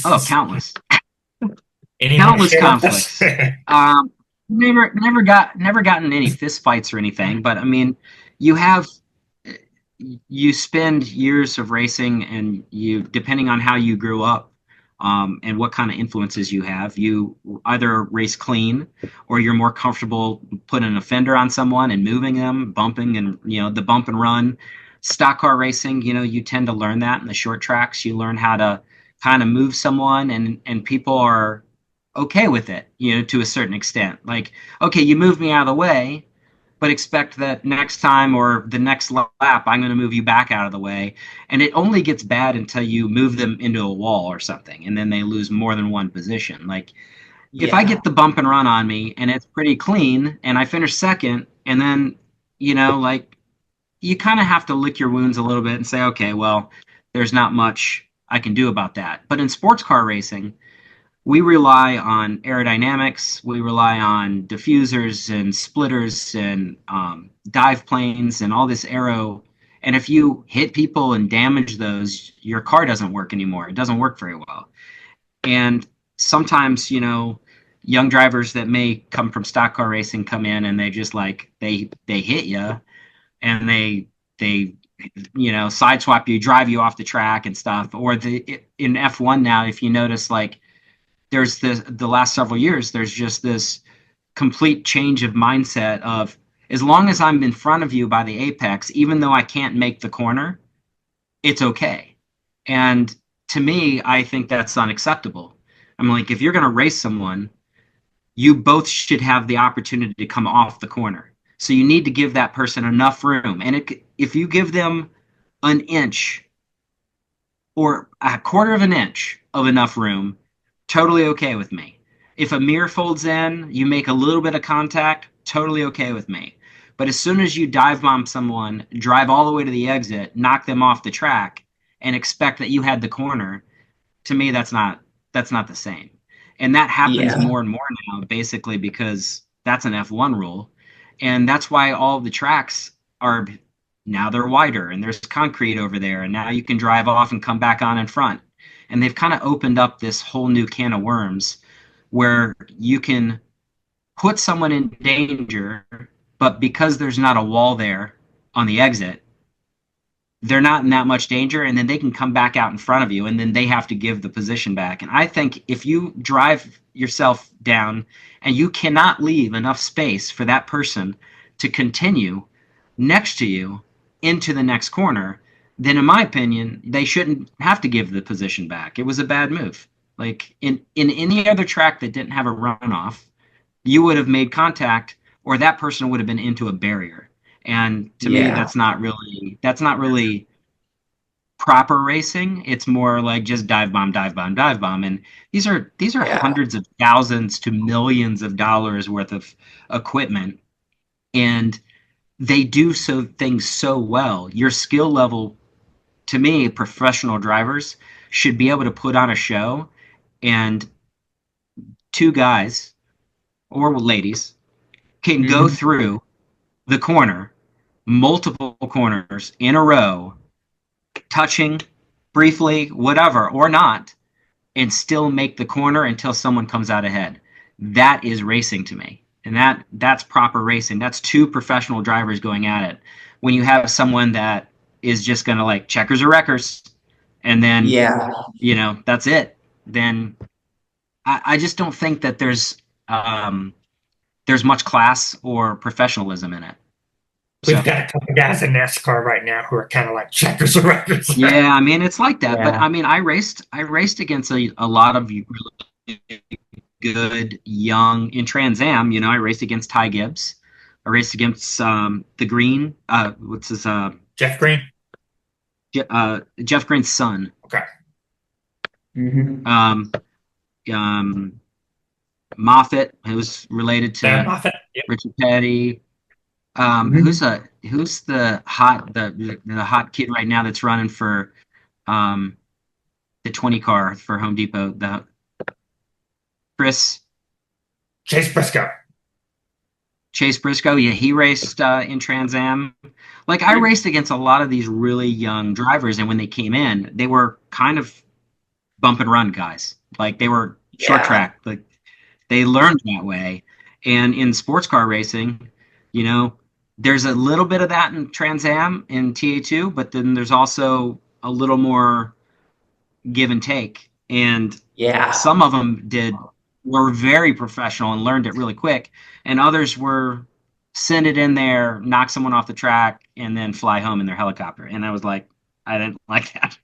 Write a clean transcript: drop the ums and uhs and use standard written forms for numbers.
Oh, countless, Any you want to countless share with us? conflicts. Um, never gotten any fist fights or anything, but I mean, you have you spend years of racing, and you, depending on how you grew up, and what kind of influences you have, you either race clean, or you're more comfortable putting a fender on someone and moving them, bumping, and the bump and run. Stock car racing, you tend to learn that in the short tracks. You learn how to kind of move someone, and people are okay with it, to a certain extent. Like, okay, you moved me out of the way, but expect that next time or the next lap, I'm going to move you back out of the way. And it only gets bad until you move them into a wall or something, and then they lose more than one position. Like, if I Yeah. get the bump and run on me and it's pretty clean and I finish second, and then, like, you kind of have to lick your wounds a little bit and say, okay, well, there's not much I can do about that. But in sports car racing, we rely on aerodynamics. We rely on diffusers and splitters and dive planes and all this aero. And if you hit people and damage those, your car doesn't work anymore. It doesn't work very well. And sometimes, young drivers that may come from stock car racing come in, and they just like they hit you, and they sideswipe you, drive you off the track and stuff. Or in F1 now, if you notice, like, there's the last several years, there's just this complete change of mindset of, as long as I'm in front of you by the apex, even though I can't make the corner, it's okay. And to me, I think that's unacceptable. I'm like, if you're going to race someone, you both should have the opportunity to come off the corner. So you need to give that person enough room. And if you give them an inch or a quarter of an inch of enough room, totally okay with me. If a mirror folds in, you make a little bit of contact, totally okay with me. But as soon as you dive bomb someone, drive all the way to the exit, knock them off the track, and expect that you had the corner, to me that's not the same. And that happens Yeah. more and more now, basically because that's an F1 rule. And that's why all the tracks are, now they're wider and there's concrete over there, and now you can drive off and come back on in front. And they've kind of opened up this whole new can of worms where you can put someone in danger, but because there's not a wall there on the exit, they're not in that much danger, and then they can come back out in front of you, and then they have to give the position back. And I think if you drive yourself down and you cannot leave enough space for that person to continue next to you into the next corner, then in my opinion, they shouldn't have to give the position back. It was a bad move. Like, in any other track that didn't have a runoff, you would have made contact, or that person would have been into a barrier. And to me, Yeah. that's not really proper racing. It's more like just dive bomb, dive bomb, dive bomb. And these are Yeah. hundreds of thousands to millions of dollars worth of equipment, and they do things so well. Your skill level, to me, professional drivers should be able to put on a show, and two guys or ladies can go Hmm. through the corner, multiple corners in a row, touching briefly, whatever, or not, and still make the corner until someone comes out ahead. That is racing to me. And that's proper racing. That's two professional drivers going at it. When you have someone that is just going to, like, checkers or wreckers, and then, Yeah. that's it, then I just don't think that there's much class or professionalism in it. We've So, got a couple guys in NASCAR right now who are kind of like checkers or wreckers. yeah, I mean, it's like that. But Yeah. I mean, I raced against a lot of really good young in Trans Am. I raced against Ty Gibbs. I raced against the Green. What's his Jeff Green. Jeff Green's son. Okay. Hmm. Um, um, Moffitt, who's related Dan to Moffat. Yep. Richard Petty. Hmm. Who's the hot kid right now that's running for um, the 20 car for Home Depot? The Chris Chase Briscoe. Chase Briscoe. Yeah, he raced in Trans Am. Like, I Yep. raced against a lot of these really young drivers, and when they came in, they were kind of bump and run guys. Like they were short Yeah. track. Like they learned that way. And in sports car racing, you know, there's a little bit of that in Trans Am in TA2, but then there's also a little more give and take. And Yeah. some of them were very professional and learned it really quick, and others were send it in there, knock someone off the track, and then fly home in their helicopter. And I was like, I didn't like that.